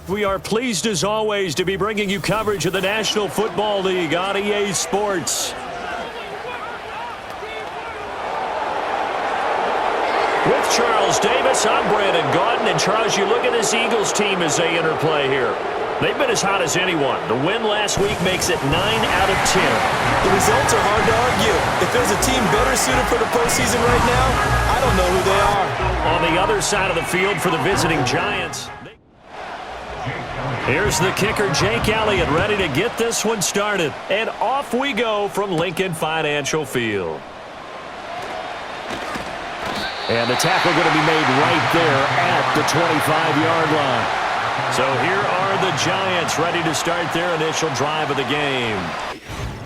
We are pleased as always to be bringing you coverage of the National Football League on EA Sports. With Charles Davis, I'm Brandon Gaudin. And Charles, you look at this Eagles team as they interplay here. They've been as hot as anyone. The win last week makes it 9 out of 10. The results are hard to argue. If there's a team better suited for the postseason right now, I don't know who they are. On the other side of the field for the visiting Giants. Here's the kicker, Jake Elliott, ready to get this one started. And off we go from Lincoln Financial Field. And the tackle going to be made right there at the 25-yard line. So here are the Giants ready to start their initial drive of the game.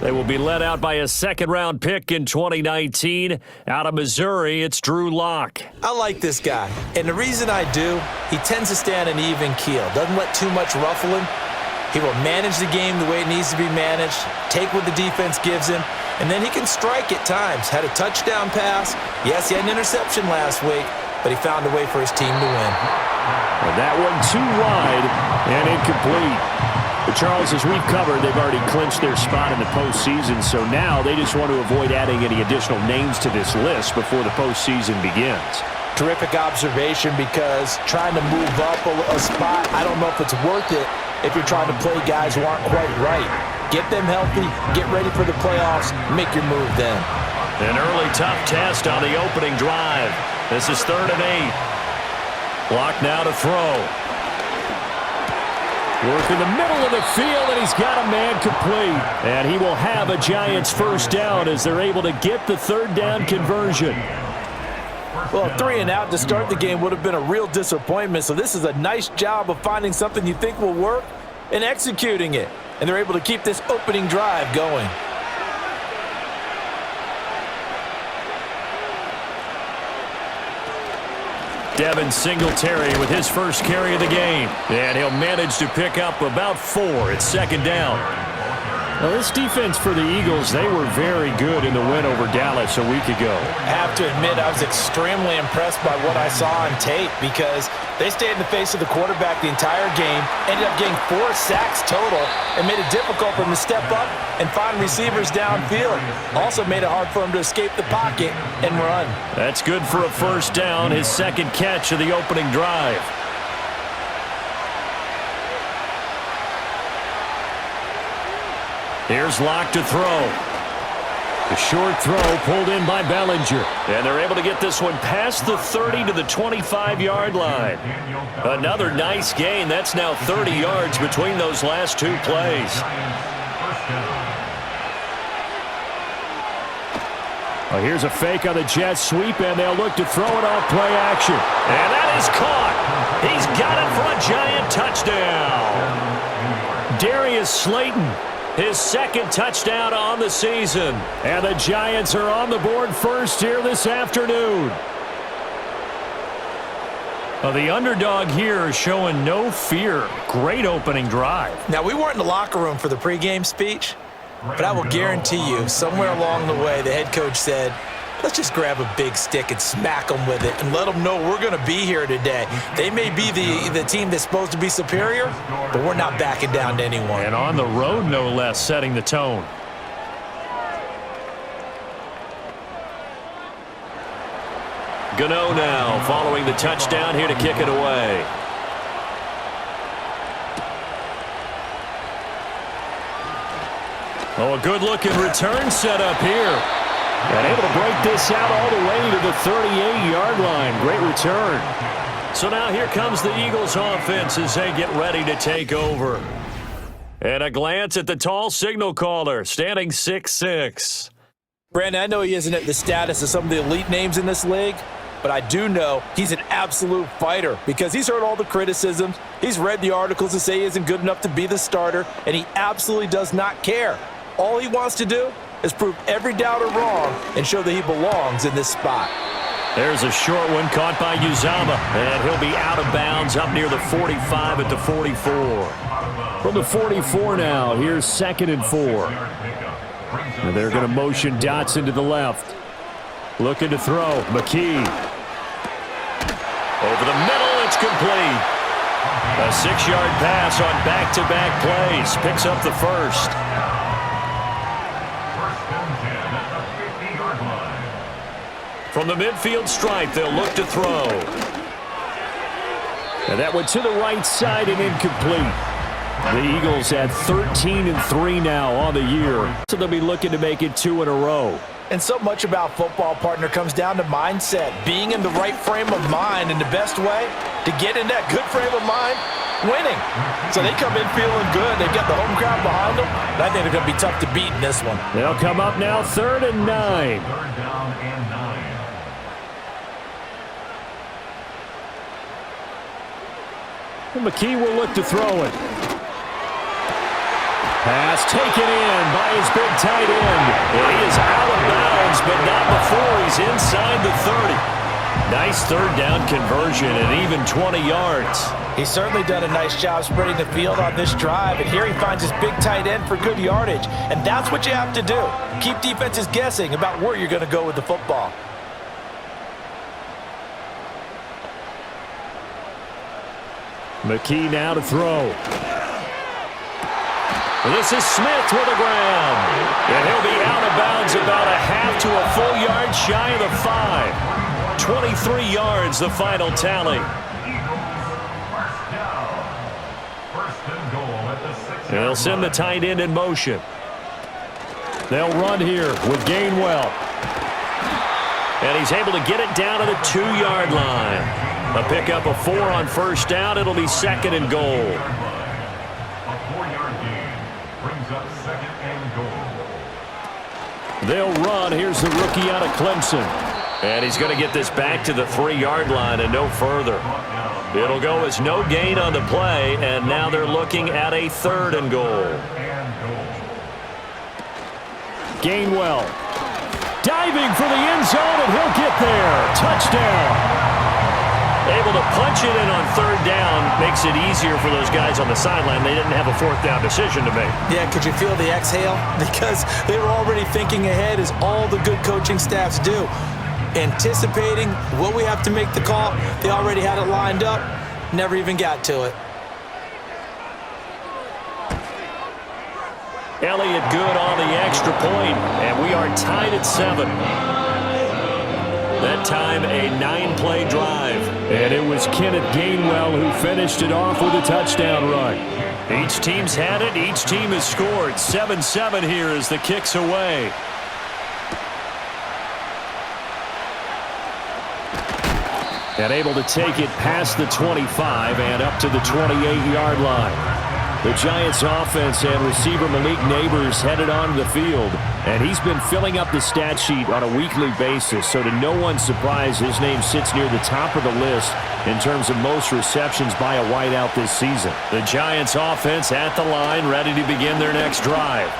They will be led out by a second-round pick in 2019. Out of Missouri, it's Drew Lock. I like this guy, and the reason I do, he tends to stay on an even keel. Doesn't let too much ruffle him. He will manage the game the way it needs to be managed, take what the defense gives him, and then he can strike at times. Had a touchdown pass. Yes, he had an interception last week, but he found a way for his team to win. And that one too wide and incomplete. But Charles, as we've covered, they've already clinched their spot in the postseason, so now they just want to avoid adding any additional names to this list before the postseason begins. Terrific observation, because trying to move up a spot, I don't know if it's worth it if you're trying to play guys who aren't quite right. Get them healthy, get ready for the playoffs, make your move then. An early tough test on the opening drive. This is 3rd and 8. Lock now to throw. Work in the middle of the field, and he's got a man complete. And he will have a Giants first down as they're able to get the 3rd down conversion. Well, 3 and out to start the game would have been a real disappointment, so this is a nice job of finding something you think will work and executing it. And they're able to keep this opening drive going. Devin Singletary with his first carry of the game. And he'll manage to pick up about 4. It's 2nd down. Well, this defense for the Eagles, they were very good in the win over Dallas a week ago. I have to admit, I was extremely impressed by what I saw on tape, because they stayed in the face of the quarterback the entire game, ended up getting 4 sacks total, and made it difficult for him to step up and find receivers downfield. Also made it hard for him to escape the pocket and run. That's good for a first down, his 2nd catch of the opening drive. Here's Lock to throw. The short throw pulled in by Bellinger. And they're able to get this one past the 30 to the 25-yard line. Another nice gain. That's now 30 yards between those last 2 plays. Well, here's a fake on the jet sweep, and they'll look to throw it off play action. And that is caught. He's got it for a Giant touchdown. Darius Slayton, his 2nd touchdown on the season. And the Giants are on the board first here this afternoon. Well, the underdog here is showing no fear. Great opening drive. Now, we weren't in the locker room for the pregame speech, but I will guarantee you, somewhere along the way, the head coach said, let's just grab a big stick and smack them with it and let them know we're going to be here today. They may be the team that's supposed to be superior, but we're not backing down to anyone. And on the road, no less, setting the tone. Gano now following the touchdown here to kick it away. Oh, a good-looking return set up here. And able to break this out all the way to the 38-yard line. Great return. So now here comes the Eagles offense as they get ready to take over. And a glance at the tall signal caller, standing 6'6". Brandon, I know he isn't at the status of some of the elite names in this league, but I do know he's an absolute fighter, because he's heard all the criticisms. He's read the articles that say he isn't good enough to be the starter, and he absolutely does not care. All he wants to do is prove every doubter wrong and show that he belongs in this spot. There's a short one caught by Uzama, and he'll be out of bounds up near the 45 at the 44. From the 44 now, here's 2nd and 4. And they're going to motion Dotson to the left. Looking to throw. McKee. Over the middle, it's complete. A 6-yard pass on back-to-back plays. Picks up the first. From the midfield stripe, they'll look to throw. And that went to the right side and incomplete. The Eagles at 13-3 now on the year, so they'll be looking to make it 2 in a row. And so much about football, partner, comes down to mindset. Being in the right frame of mind, and the best way to get in that good frame of mind, winning. So they come in feeling good. They've got the home crowd behind them. I think they're going to be tough to beat in this one. They'll come up now 3rd and 9. And McKee will look to throw it. Pass taken in by his big tight end. And he is out of bounds, but not before he's inside the 30. Nice 3rd down conversion and even 20 yards. He's certainly done a nice job spreading the field on this drive, and here he finds his big tight end for good yardage. And that's what you have to do. Keep defenses guessing about where you're going to go with the football. McKee now to throw. This is Smith with the ground. And he'll be out of bounds about a half to a full yard shy of the 5. 23 yards, the final tally. And they'll send the tight end in motion. They'll run here with Gainwell. And he's able to get it down to the 2-yard line. A pickup of 4 on 1st down. It'll be 2nd and goal. They'll run. Here's the rookie out of Clemson. And he's going to get this back to the 3-yard line and no further. It'll go as no gain on the play, and now they're looking at a 3rd and goal. Gainwell diving for the end zone, and he'll get there. Touchdown. Able to punch it in on 3rd down. Makes it easier for those guys on the sideline. They didn't have a 4th down decision to make. Yeah, could you feel the exhale? Because they were already thinking ahead, as all the good coaching staffs do. Anticipating, will we have to make the call? They already had it lined up. Never even got to it. Elliott good on the extra point, and we are tied at 7. That time, a 9-play drive. And it was Kenneth Gainwell who finished it off with a touchdown run. Each team's had it. Each team has scored. 7-7 here as the kick's away. And able to take it past the 25 and up to the 28-yard line. The Giants offense and receiver Malik Neighbors headed onto the field, and he's been filling up the stat sheet on a weekly basis, so to no one's surprise, his name sits near the top of the list in terms of most receptions by a wideout this season. The Giants offense at the line, ready to begin their next drive.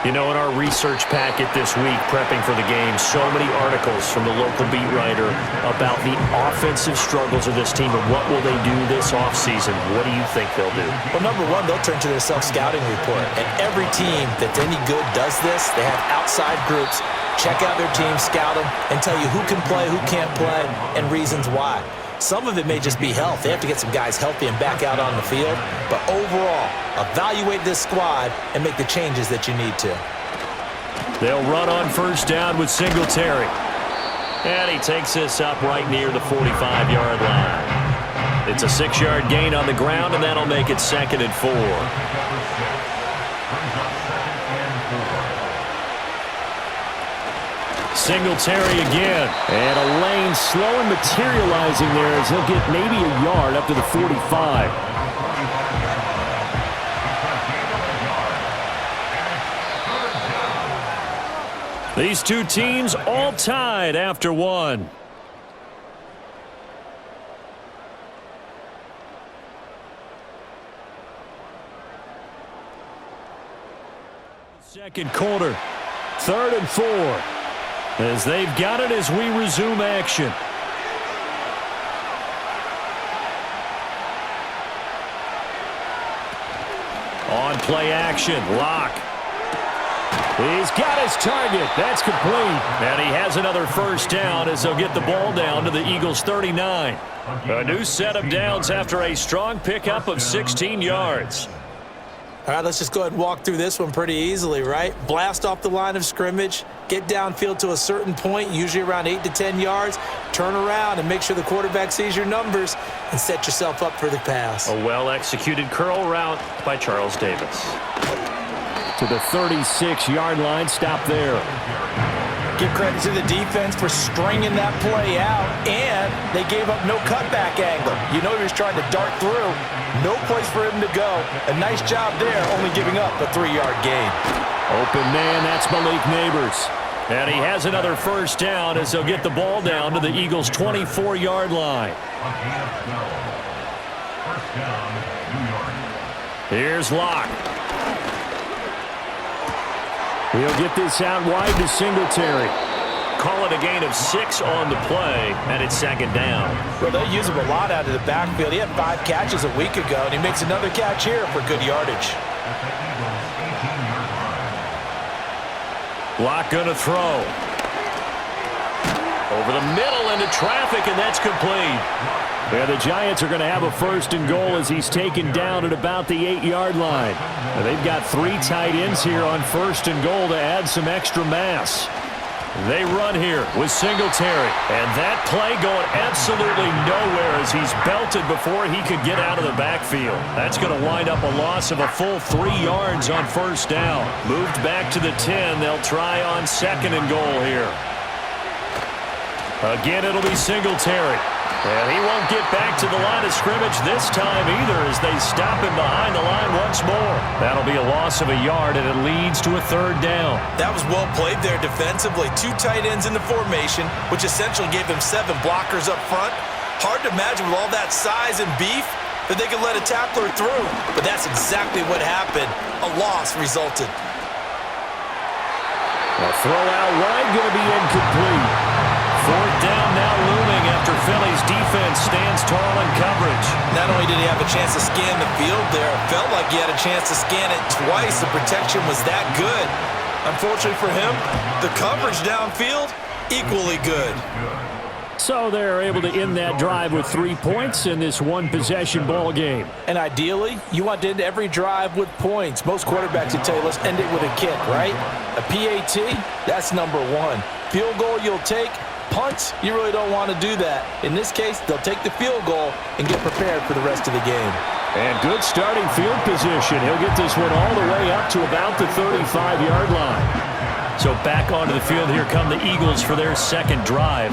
You know, in our research packet this week, prepping for the game, so many articles from the local beat writer about the offensive struggles of this team and what will they do this offseason. What do you think they'll do? Well, number one, they'll turn to their self-scouting report. And every team that's any good does this. They have outside groups, check out their team, scout them, and tell you who can play, who can't play, and reasons why. Some of it may just be health. They have to get some guys healthy and back out on the field. But overall, evaluate this squad and make the changes that you need to. They'll run on 1st down with Singletary. And he takes this up right near the 45-yard line. It's a 6-yard gain on the ground, and that'll make it 2nd and 4. Singletary again. And a lane slow and materializing there as he'll get maybe a yard up to the 45. These two teams all tied after 1. Second quarter, 3rd and 4. As they've got it as we resume action. On play action, Locke. He's got his target. That's complete. And he has another first down as they'll get the ball down to the Eagles' 39. A new set of downs after a strong pickup of 16 yards. All right, let's just go ahead and walk through this one pretty easily, right? Blast off the line of scrimmage, get downfield to a certain point, usually around 8 to 10 yards, turn around and make sure the quarterback sees your numbers and set yourself up for the pass. A well-executed curl route by Charles Davis. To the 36-yard line, stop there. Give credit to the defense for stringing that play out, and they gave up no cutback angle. You know he was trying to dart through. No place for him to go. A nice job there, only giving up a 3-yard gain. Open man, that's Malik Neighbors. And he has another first down as they'll get the ball down to the Eagles' 24-yard line. Here's Locke. He'll get this out wide to Singletary. Call it a gain of 6 on the play, and it's second down. Well, they use him a lot out of the backfield. He had 5 catches a week ago, and he makes another catch here for good yardage. Locke gonna throw. Over the middle into traffic, and that's complete. Yeah, the Giants are going to have a first and goal as he's taken down at about the 8-yard line. Now, they've got 3 tight ends here on first and goal to add some extra mass. They run here with Singletary. And that play going absolutely nowhere as he's belted before he could get out of the backfield. That's going to wind up a loss of a full 3 yards on first down. Moved back to the 10. They'll try on second and goal here. Again, it'll be Singletary. And he won't get back to the line of scrimmage this time either as they stop him behind the line once more. That'll be a loss of a yard, and it leads to a third down. That was well played there defensively. 2 tight ends in the formation, which essentially gave them 7 blockers up front. Hard to imagine with all that size and beef that they could let a tackler through. But that's exactly what happened. A loss resulted. A throw out wide going to be incomplete. Fourth down now looming after Philly's defense stands tall in coverage. Not only did he have a chance to scan the field there, it felt like he had a chance to scan it twice. The protection was that good. Unfortunately for him, the coverage downfield, equally good. So they're able to end that drive with 3 points in this one-possession ball game. And ideally, you want to end every drive with points. Most quarterbacks would tell you, let's end it with a kick, right? A PAT, that's number 1. Field goal you'll take. Punts, you really don't want to do that. In this case, they'll take the field goal and get prepared for the rest of the game. And good starting field position. He'll get this one all the way up to about the 35-yard line. So back onto the field, here come the Eagles for their second drive.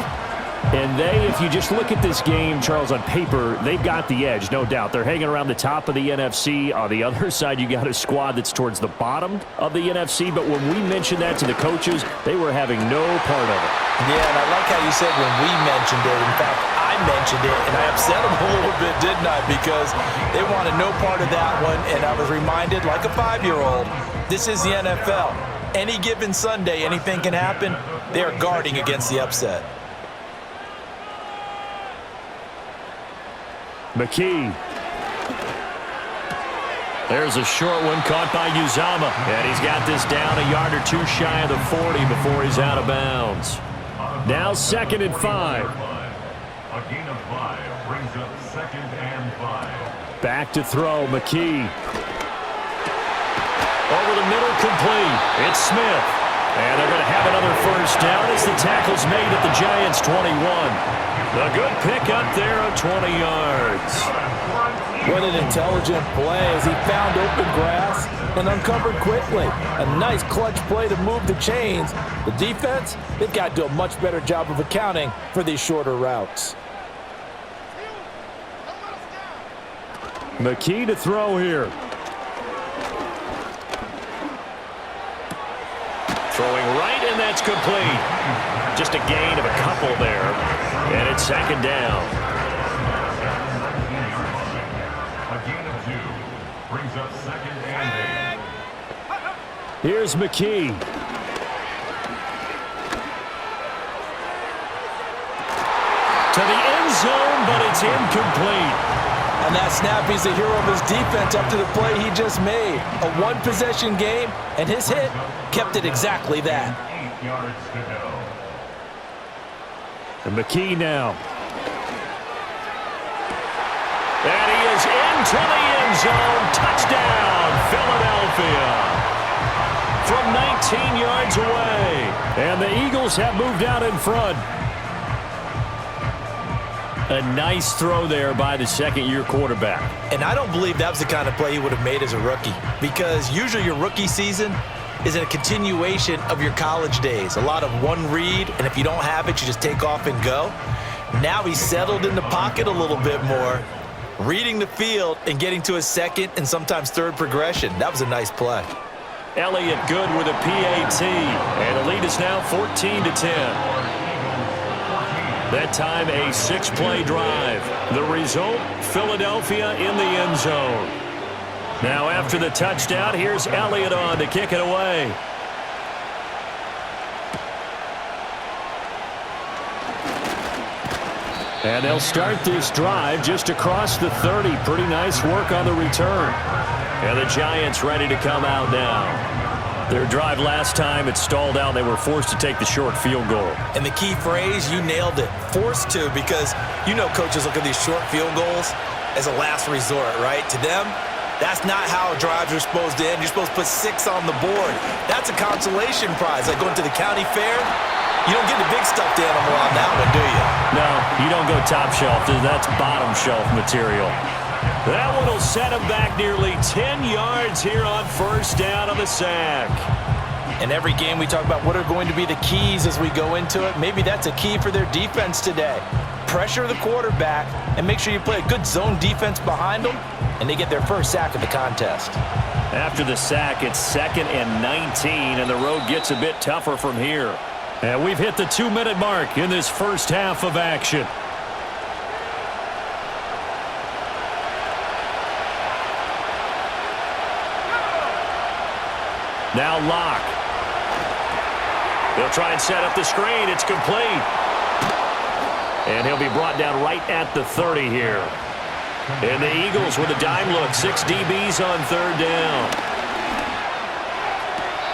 And they, if you just look at this game, Charles, on paper, they've got the edge, no doubt. They're hanging around the top of the NFC. On the other side, you got a squad that's towards the bottom of the NFC. But when we mentioned that to the coaches, they were having no part of it. Yeah, and I like how you said when we mentioned it. In fact, I mentioned it, and I upset them a little bit, didn't I? Because they wanted no part of that one, and I was reminded, like a 5-year-old, this is the NFL. Any given Sunday, anything can happen. They are guarding against the upset. McKee. There's a short one caught by Uzama. And he's got this down a yard or 2 shy of the 40 before he's out of bounds. Now 2nd and 5. A gain of 5 brings up 2nd and 5. Back to throw, McKee. Over the middle, complete. It's Smith. And they're going to have another first down as the tackle's made at the Giants' 21. A good pickup there of 20 yards. What an intelligent play as he found open grass and uncovered quickly. A nice clutch play to move the chains. The defense, they've got to do a much better job of accounting for these shorter routes. McKee to throw here. Throwing right, and that's complete. Just a gain of a couple there. And it's 2nd down. A gain of 2 brings up 2nd and 8. Here's McKee. To the end zone, but it's incomplete. On that snap, he's the hero of his defense up to the play he just made. A one-possession game, and his hit kept it exactly that. 8 yards to go. And McKee now. And he is into the end zone. Touchdown, Philadelphia. From 19 yards away. And the Eagles have moved out in front. A nice throw there by the second-year quarterback. And I don't believe that was the kind of play he would have made as a rookie, because usually your rookie season is a continuation of your college days. A lot of one read, and if you don't have it, you just take off and go. Now he's settled in the pocket a little bit more, reading the field and getting to his second and sometimes third progression. That was a nice play. Elliott good with a PAT, and the lead is now 14-10. That time a 6-play drive. The result, Philadelphia in the end zone. Now after the touchdown, here's Elliott on to kick it away. And they'll start this drive just across the 30. Pretty nice work on the return. And the Giants ready to come out now. Their drive last time, it stalled out. They were forced to take the short field goal. And the key phrase, you nailed it. Forced to, because you know coaches look at these short field goals as a last resort, right? To them, that's not how drives are supposed to end. You're supposed to put 6 on the board. That's a consolation prize. Like going to the county fair, you don't get the big stuffed animal on that one, do you? No, you don't go top shelf. That's bottom shelf material. That one will set him back nearly 10 yards here on first down on the sack. In every game we talk about what are going to be the keys as we go into it. Maybe that's a key for their defense today. Pressure the quarterback and make sure you play a good zone defense behind them, and they get their first sack of the contest. After the sack, it's 2nd and 19, and the road gets a bit tougher from here. And we've hit the 2-minute mark in this first half of action. Now Locke. They'll try and set up the screen. It's complete. And he'll be brought down right at the 30 here. And the Eagles with a dime look. 6 DBs on third down.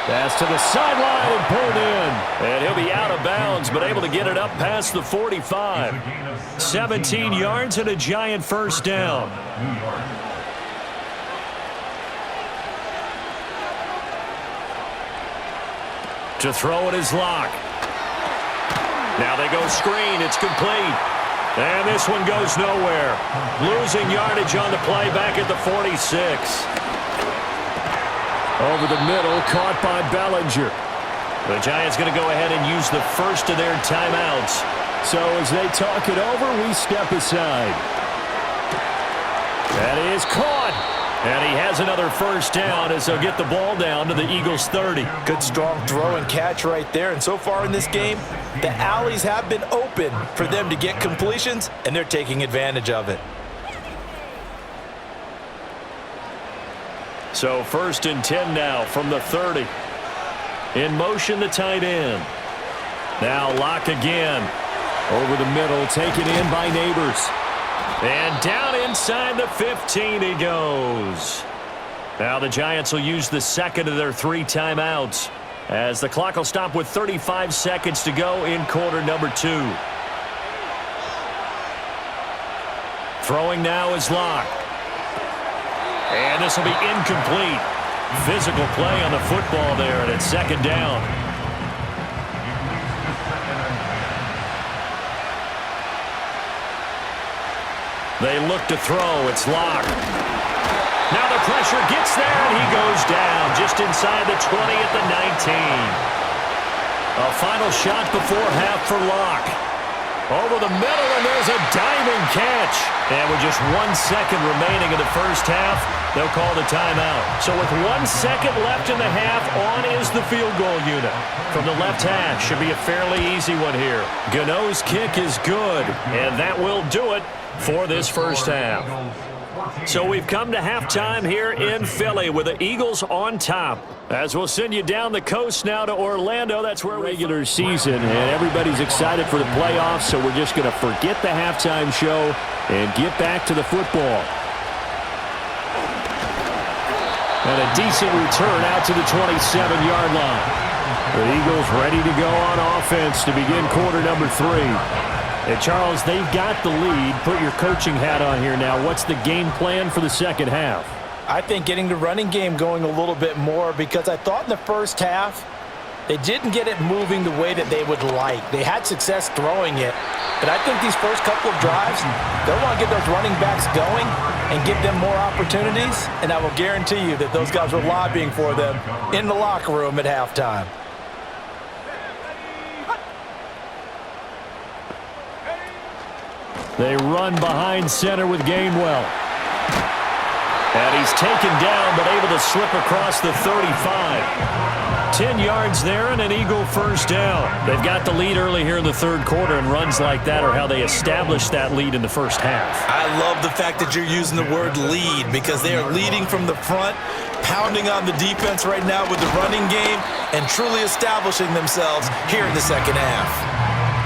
Pass to the sideline and pulled in. And he'll be out of bounds, but able to get it up past the 45. 17 yards and a Giant first down. To throw it is Locke. Now they go screen. It's complete. And this one goes nowhere. Losing yardage on the play back at the 46. Over the middle, caught by Bellinger. The Giants going to go ahead and use the first of their timeouts. So as they talk it over, we step aside. That is caught. And he has another first down as they'll get the ball down to the Eagles' 30. Good strong throw and catch right there. And so far in this game, the alleys have been open for them to get completions, and they're taking advantage of it. So 1st and 10 now from the 30. In motion, the tight end. Now Locke again. Over the middle, taken in by Neighbors. And down inside the 15 he goes. Now the Giants will use the second of their 3 timeouts as the clock will stop with 35 seconds to go in quarter number 2. Throwing now is Locke. And this will be incomplete. Physical play on the football there, and it's 2nd down. They look to throw. It's Locke. Now the pressure gets there, and he goes down just inside the 20 at the 19. A final shot before half for Locke. Over the middle, and there's a diving catch. And with just 1 second remaining in the first half, they'll call the timeout. So with 1 second left in the half, on is the field goal unit. From the left hash, should be a fairly easy one here. Gano's kick is good, and that will do it for this first half. So we've come to halftime here in Philly with the Eagles on top. As we'll send you down the coast now to Orlando. That's where regular season, and everybody's excited for the playoffs, so we're just going to forget the halftime show and get back to the football. And a decent return out to the 27-yard line. The Eagles ready to go on offense to begin quarter number 3. And Charles, they've got the lead. Put your coaching hat on here now. What's the game plan for the second half? I think getting the running game going a little bit more, because I thought in the first half they didn't get it moving the way that they would like. They had success throwing it, but I think these first couple of drives, they'll want to get those running backs going and give them more opportunities, and I will guarantee you that those guys were lobbying for them in the locker room at halftime. They run behind center with Gainwell. And he's taken down, but able to slip across the 35. 10 yards there and an Eagle first down. They've got the lead early here in the third quarter, and runs like that are how they established that lead in the first half. I love the fact that you're using the word lead, because they are leading from the front, pounding on the defense right now with the running game, and truly establishing themselves here in the second half.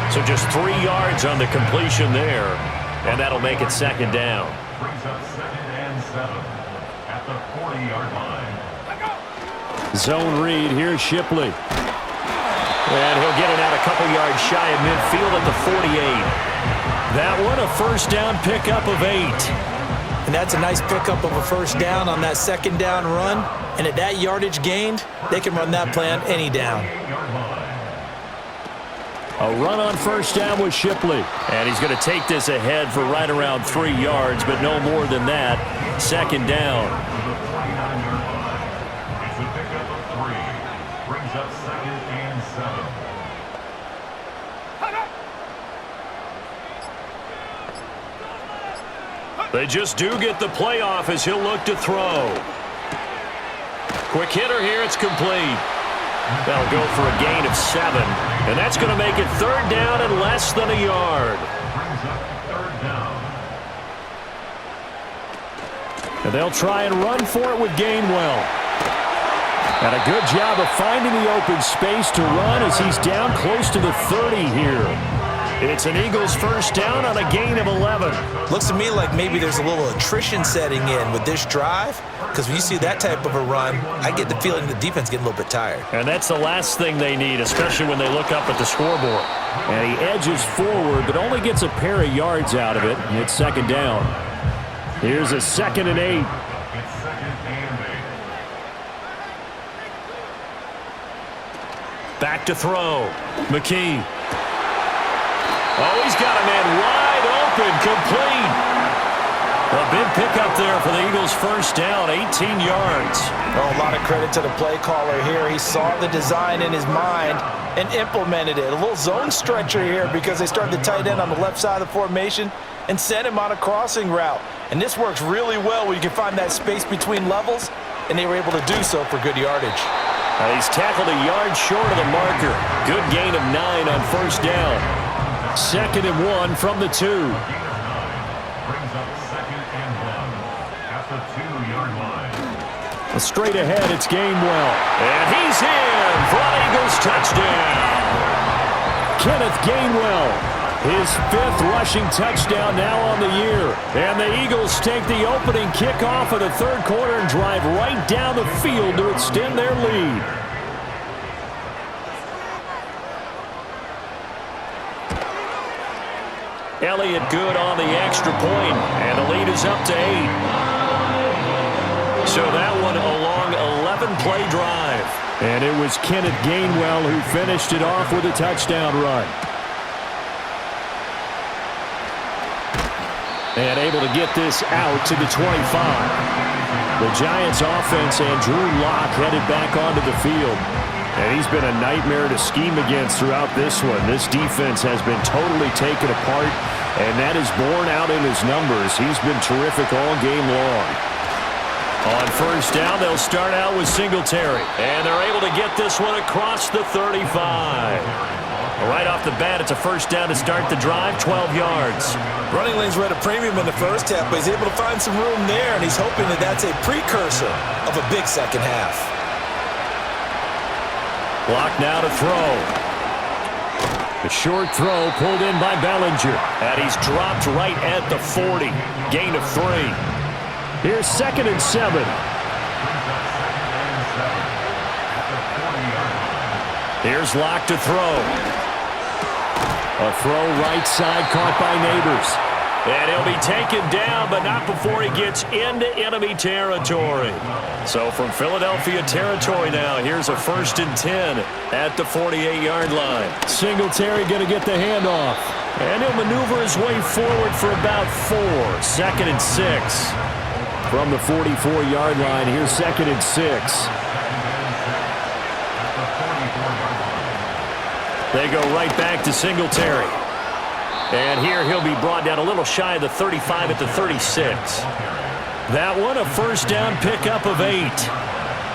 So just 3 yards on the completion there, and that'll make it second down. Brings up 2nd and 7 at the 40-yard line. Zone read, here's Shipley. And he'll get it out a couple yards shy of midfield at the 48. That one a first down pickup of 8. And that's a nice pickup of a first down on that second down run. And at that yardage gained, they can run that play on any down. A run on first down with Shipley. And he's going to take this ahead for right around 3 yards, but no more than that. Second down. It's a pickup of 3. Brings up 2nd and 7. They just do get the playoff as he'll look to throw. Quick hitter here, it's complete. They'll go for a gain of 7, and that's going to make it third down and less than a yard. Brings up 3rd down. And they'll try and run for it with Gainwell. And a good job of finding the open space to run as he's down close to the 30 here. It's an Eagles first down on a gain of 11. Looks to me like maybe there's a little attrition setting in with this drive, because when you see that type of a run, I get the feeling the defense getting a little bit tired. And that's the last thing they need, especially when they look up at the scoreboard. And he edges forward, but only gets a pair of yards out of it. It's second down. Here's a 2nd and 8. It's 2nd and 8. Back to throw. McKee. Oh, he's got a man wide open, complete. A big pickup there for the Eagles first down, 18 yards. Oh, a lot of credit to the play caller here. He saw the design in his mind and implemented it. A little zone stretcher here, because they started the tight end on the left side of the formation and sent him on a crossing route. And this works really well where you can find that space between levels, and they were able to do so for good yardage. He's tackled a yard short of the marker. Good gain of 9 on first down. 2nd and 1 from the 2. Brings up 2nd and 1 at the 2-yard line. Straight ahead, it's Gainwell. And he's in for an Eagles touchdown. Kenneth Gainwell, his 5th rushing touchdown now on the year. And the Eagles take the opening kickoff of the third quarter and drive right down the field to extend their lead. Elliott good on the extra point, and the lead is up to 8. So that one a long 11-play drive. And it was Kenneth Gainwell who finished it off with a touchdown run. And able to get this out to the 25. The Giants offense and Drew Lock headed back onto the field. And he's been a nightmare to scheme against throughout this one. This defense has been totally taken apart, and that is borne out in his numbers. He's been terrific all game long. On first down, they'll start out with Singletary. And they're able to get this one across the 35. Right off the bat, it's a first down to start the drive, 12 yards. Running lanes were at a premium in the first half, but he's able to find some room there, and he's hoping that that's a precursor of a big second half. Block now to throw. The short throw pulled in by Bellinger. And he's dropped right at the 40. Gain of 3. Here's 2nd and 7. Here's Locke to throw. A throw right side caught by Neighbors. And he'll be taken down, but not before he gets into enemy territory. So from Philadelphia territory now, here's a 1st and 10 at the 48-yard line. Singletary going to get the handoff. And he'll maneuver his way forward for about 4. 2nd and 6. From the 44-yard line, here's 2nd and 6. They go right back to Singletary. And here he'll be brought down a little shy of the 35 at the 36. That one, a 1st down pickup of 8.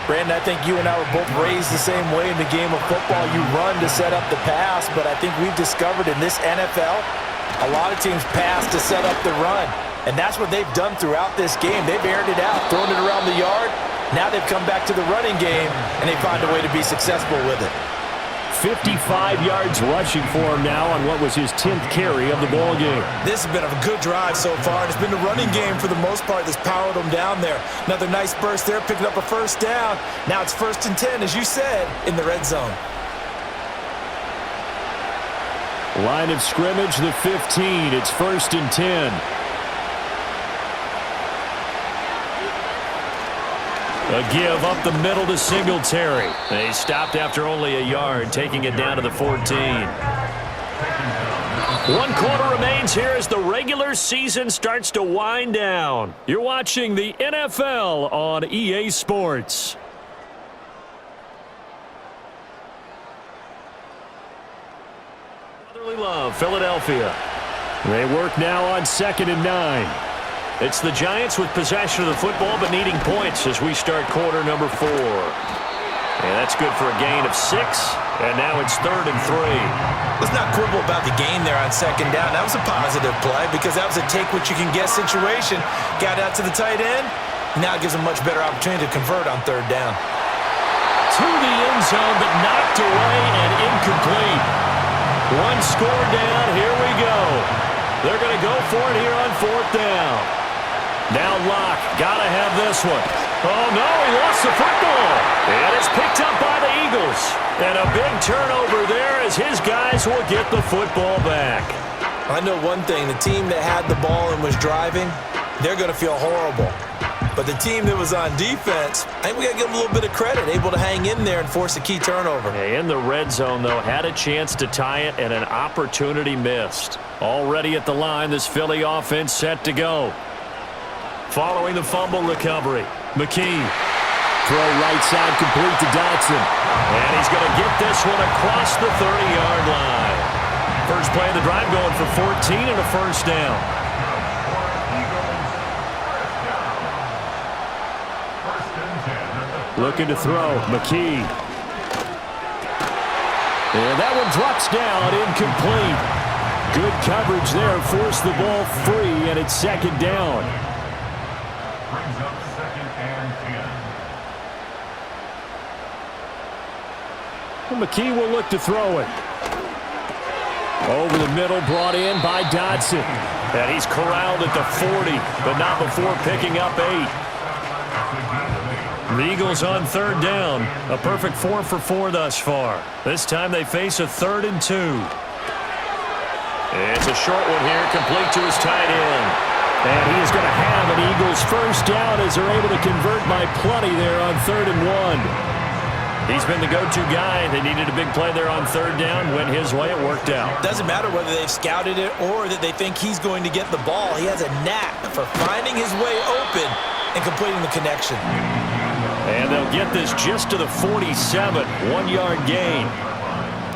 Brandon, I think you and I were both raised the same way in the game of football. You run to set up the pass, but I think we've discovered in this NFL, a lot of teams pass to set up the run. And that's what they've done throughout this game. They've aired it out, thrown it around the yard. Now they've come back to the running game, and they find a way to be successful with it. 55 yards rushing for him now on what was his 10th carry of the ball game. This has been a good drive so far, and it's been the running game for the most part that's powered him down there. Another nice burst there, picking up a 1st down. Now it's 1st and 10, as you said, in the red zone. Line of scrimmage, the 15. It's 1st and 10. A give up the middle to Singletary. They stopped after only a yard, taking it down to the 14. 1 quarter remains here as the regular season starts to wind down. You're watching the NFL on EA Sports. Brotherly Love, Philadelphia. They work now on 2nd and 9. It's the Giants with possession of the football but needing points as we start quarter number 4. And that's good for a gain of 6. And now it's 3rd and 3. Let's not quibble about the gain there on 2nd down. That was a positive play because that was a take-what-you-can-get situation. Got out to the tight end. Now it gives a much better opportunity to convert on 3rd down. To the end zone, but knocked away and incomplete. 1 score down. Here we go. They're going to go for it here on 4th down. Now Locke, gotta have this one. Oh no, he lost the football. And it's picked up by the Eagles. And a big turnover there as his guys will get the football back. I know one thing, the team that had the ball and was driving, they're gonna feel horrible. But the team that was on defense, I think we gotta give them a little bit of credit, able to hang in there and force a key turnover. In the red zone, though, had a chance to tie it and an opportunity missed. Already at the line, this Philly offense set to go. Following the fumble recovery, McKee. Throw right side complete to Dotson. And he's going to get this one across the 30-yard line. First play of the drive going for 14 and a 1st down. Looking to throw, McKee. And that one drops down, incomplete. Good coverage there, forced the ball free, and it's 2nd down. Brings up 2nd and 10. Well, McKee will look to throw it. Over the middle, brought in by Dotson. And he's corralled at the 40, but not before picking up 8. The Eagles on 3rd down. A perfect 4 for 4 thus far. This time they face a 3rd and 2. It's a short one here, complete to his tight end. And he is going to have an Eagles 1st down as they're able to convert by plenty there on 3rd and 1. He's been the go-to guy. They needed a big play there on 3rd down. Went his way. It worked out. Doesn't matter whether they've scouted it or that they think he's going to get the ball. He has a knack for finding his way open and completing the connection. And they'll get this just to the 47. 1-yard gain.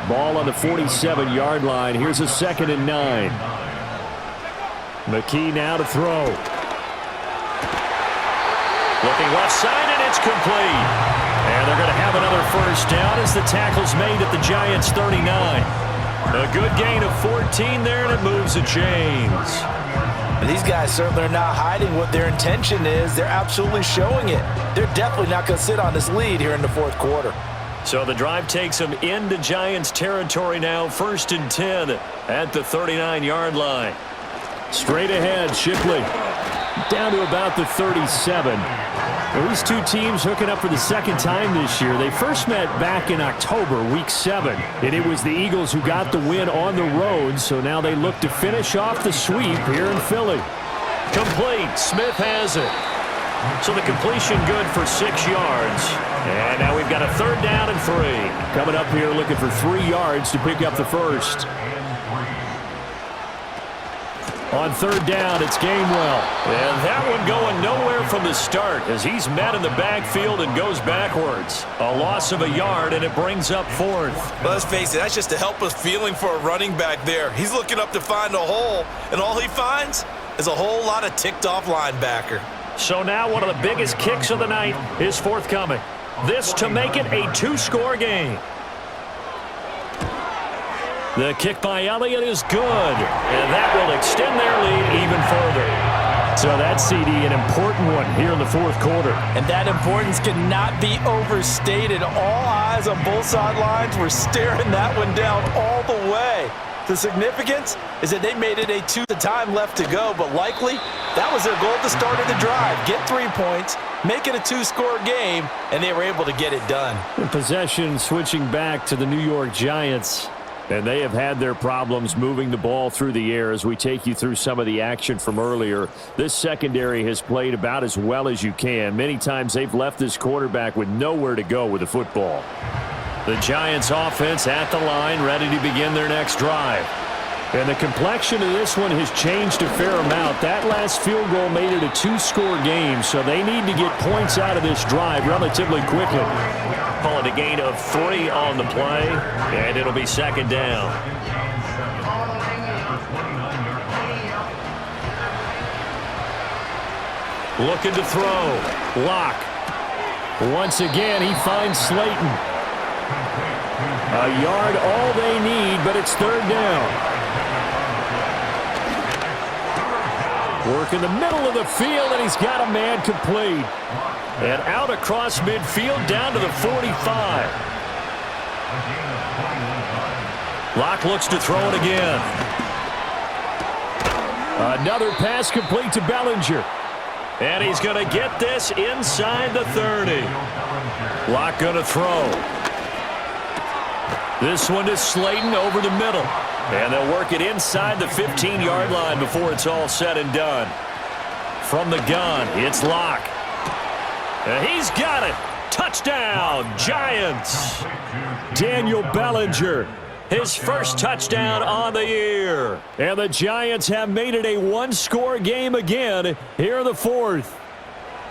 Ball on the 47-yard line. Here's a 2nd and 9. McKee now to throw. Looking left side, and it's complete. And they're going to have another 1st down as the tackle's made at the Giants' 39. A good gain of 14 there, and it moves the chains. These guys certainly are not hiding what their intention is. They're absolutely showing it. They're definitely not going to sit on this lead here in the 4th quarter. So the drive takes them into Giants territory now, 1st and 10 at the 39-yard line. Straight ahead, Shipley. Down to about the 37. Well, these two teams hooking up for the second time this year. They first met back in October, Week 7, and it was the Eagles who got the win on the road, so now they look to finish off the sweep here in Philly. Complete. Smith has it. So the completion good for 6 yards. And now we've got a 3rd down and 3. Coming up here looking for 3 yards to pick up the first. On 3rd down, it's Gainwell. And that one going nowhere from the start as he's met in the backfield and goes backwards. A loss of a yard, and it brings up 4th. Well, let's face it, that's just a helpless feeling for a running back there. He's looking up to find a hole, and all he finds is a whole lot of ticked-off linebacker. So now one of the biggest kicks of the night is forthcoming. This to make it a 2-score game. The kick by Elliott is good, and that will extend their lead even further. So that CD, an important one here in the 4th quarter. And that importance cannot be overstated. All eyes on both sidelines were staring that one down all the way. The significance is that they made it a 2 time left to go, but likely that was their goal at the start of the drive. Get 3 points, make it a 2-score game, and they were able to get it done. In possession switching back to the New York Giants. And they have had their problems moving the ball through the air as we take you through some of the action from earlier. This secondary has played about as well as you can. Many times they've left this quarterback with nowhere to go with the football. The Giants offense at the line, ready to begin their next drive. And the complexion of this one has changed a fair amount. That last field goal made it a 2-score game, so they need to get points out of this drive relatively quickly. Call it a gain of 3 on the play, and it'll be 2nd down. Looking to throw. Lock. Once again, he finds Slayton. A yard all they need, but it's 3rd down. Work in the middle of the field, and he's got a man complete. And out across midfield down to the 45. Locke looks to throw it again. Another pass complete to Bellinger. And he's going to get this inside the 30. Locke going to throw. This one to Slayton over the middle. And they'll work it inside the 15-yard line before it's all said and done. From the gun, it's Locke. And he's got it. Touchdown, Giants. Daniel Bellinger, his first touchdown on the year. And the Giants have made it a 1-score game again here in the 4th.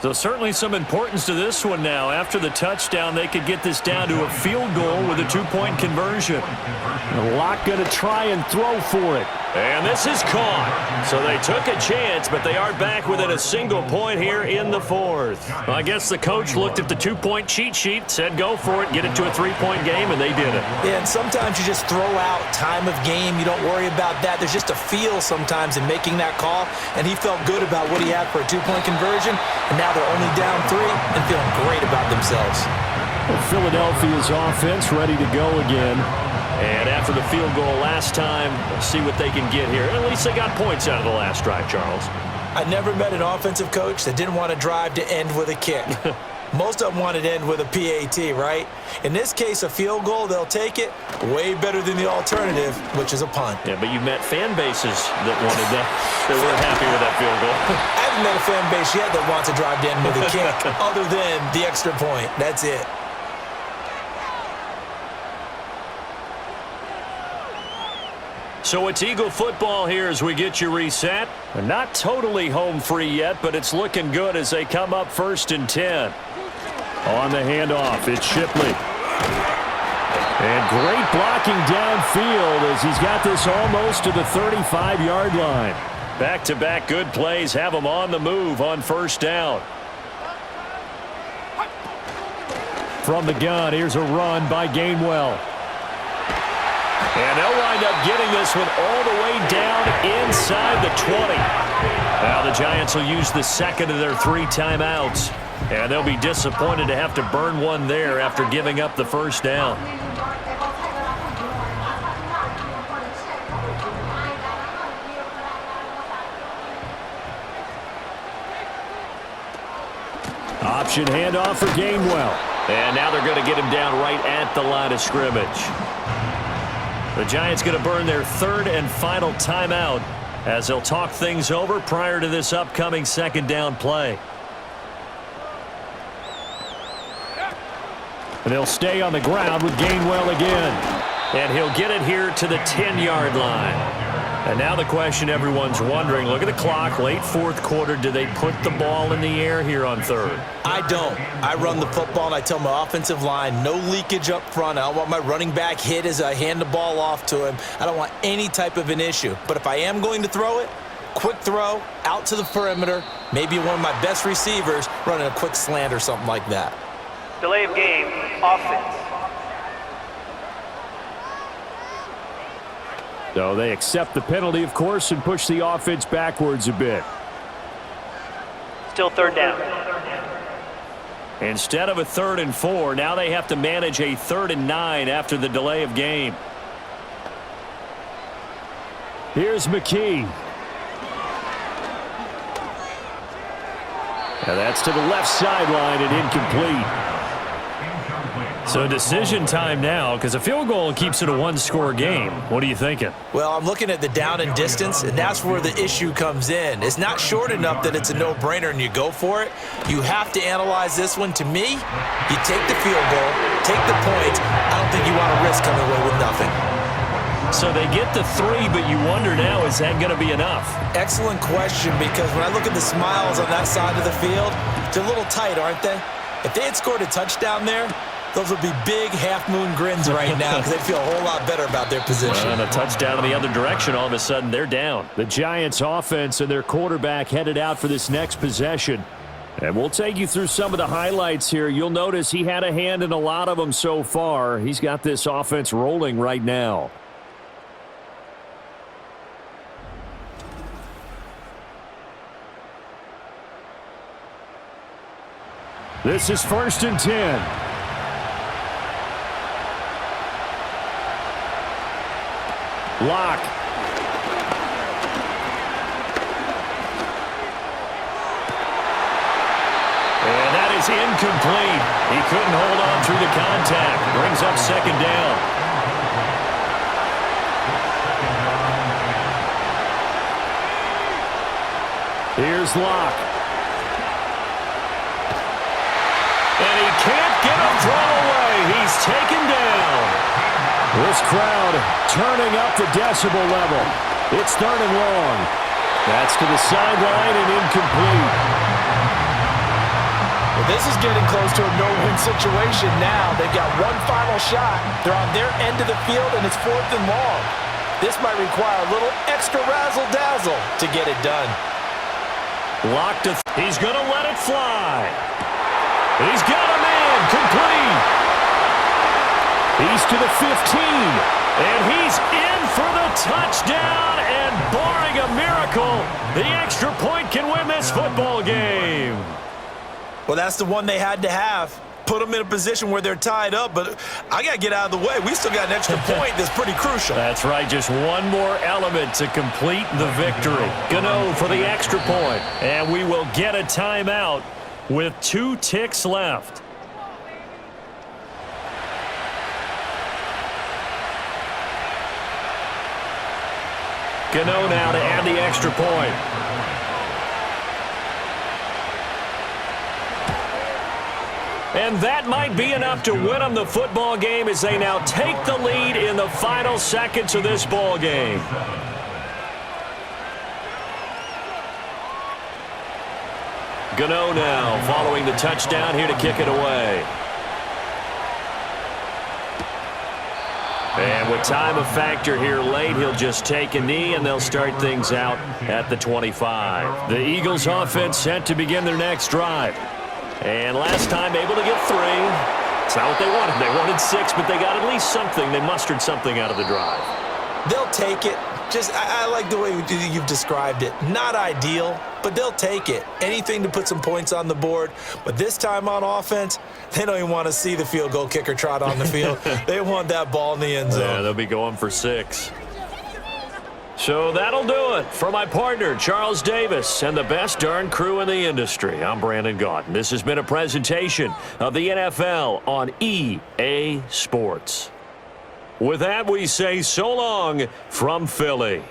So certainly some importance to this one now. After the touchdown, they could get this down to a field goal with a 2-point conversion. Locke going to try and throw for it. And this is caught. So they took a chance, but they are back within a single point here in the 4th. Well, I guess the coach looked at the 2-point cheat sheet, said go for it, get it to a 3-point game, and they did it. Yeah, and sometimes you just throw out time of game. You don't worry about that. There's just a feel sometimes in making that call, and he felt good about what he had for a 2-point conversion, and now they're only down 3 and feeling great about themselves. Well, Philadelphia's offense ready to go again. And after the field goal last time, we'll see what they can get here. At least they got points out of the last drive, Charles. I never met an offensive coach that didn't want to drive to end with a kick. Most of them wanted to end with a PAT, right? In this case, a field goal, they'll take it. Way better than the alternative, which is a punt. Yeah, but you met fan bases that wanted that. They weren't happy with that field goal. I haven't met a fan base yet that wants to drive to end with a kick other than the extra point. That's it. So it's Eagle football here as we get you reset. They're not totally home free yet, but it's looking good as they come up 1st and 10. On the handoff, it's Shipley. And great blocking downfield as he's got this almost to the 35-yard line. Back-to-back good plays have them on the move on 1st down. From the gun, here's a run by Gainwell. And they'll wind up getting this one all the way down inside the 20. Now the Giants will use the 2nd of their 3 timeouts. And they'll be disappointed to have to burn one there after giving up the 1st down. option. Handoff for Gainwell. And now they're going to get him down right at the line of scrimmage. The Giants going to burn their third and final timeout as they'll talk things over prior to this upcoming second down play. And they'll stay on the ground with Gainwell again. And he'll get it here to the 10-yard line. And now the question everyone's wondering, look at the clock, late fourth quarter, do they put the ball in the air here on third? I don't. I run the football, and I tell my offensive line, no leakage up front. I don't want my running back hit as I hand the ball off to him. I don't want any type of an issue. But if I am going to throw it, quick throw, out to the perimeter, maybe one of my best receivers running a quick slant or something like that. Delay of game, offense. So they accept the penalty, of course, and push the offense backwards a bit. Still third down. Instead of a 3rd and 4, now they have to manage a 3rd and 9 after the delay of game. Here's McKee. And that's to the left sideline and incomplete. So decision time now, because a field goal keeps it a one-score game. What are you thinking? Well, I'm looking at the down and distance, and that's where the issue comes in. It's not short enough that it's a no-brainer and you go for it. You have to analyze this one. To me, you take the field goal, take the points. I don't think you want to risk coming away with nothing. So they get the 3, but you wonder now, is that going to be enough? Excellent question, because when I look at the smiles on that side of the field, they're a little tight, aren't they? If they had scored a touchdown there, those would be big half-moon grins right now because they'd feel a whole lot better about their position. And a touchdown in the other direction, all of a sudden they're down. The Giants offense and their quarterback headed out for this next possession. And we'll take you through some of the highlights here. You'll notice he had a hand in a lot of them so far. He's got this offense rolling right now. This is 1st and 10. Lock. And that is incomplete. He couldn't hold on through the contact. Brings up second down. Here's Lock. And he can't get a throw away. He's taken down. This crowd turning up the decibel level. It's 3rd and long. That's to the sideline and incomplete. Well, this is getting close to a no-win situation now. They've got one final shot. They're on their end of the field, and it's 4th and long. This might require a little extra razzle-dazzle to get it done. Locked. He's going to let it fly. He's got a man. Complete. He's to the 15, and he's in for the touchdown, and barring a miracle, the extra point can win this football game. Well, that's the one they had to have. Put them in a position where they're tied up, but I got to get out of the way. We still got an extra point that's pretty crucial. That's right, just one more element to complete the victory. Gano for the extra point, and we will get a timeout with 2 ticks left. Gano now to add the extra point. And that might be enough to win them the football game as they now take the lead in the final seconds of this ball game. Gano now following the touchdown here to kick it away. And with time of factor here late, he'll just take a knee, and they'll start things out at the 25. The Eagles offense set to begin their next drive. And last time able to get 3. It's not what they wanted. They wanted 6, but they got at least something. They mustered something out of the drive. They'll take it. I like the way you've described it. Not ideal, but they'll take it. Anything to put some points on the board. But this time on offense, they don't even want to see the field goal kicker trot on the field. They want that ball in the end zone. Yeah, they'll be going for 6. So that'll do it for my partner, Charles Davis, and the best darn crew in the industry. I'm Brandon Gaudin. This has been a presentation of the NFL on EA Sports. With that, we say so long from Philly.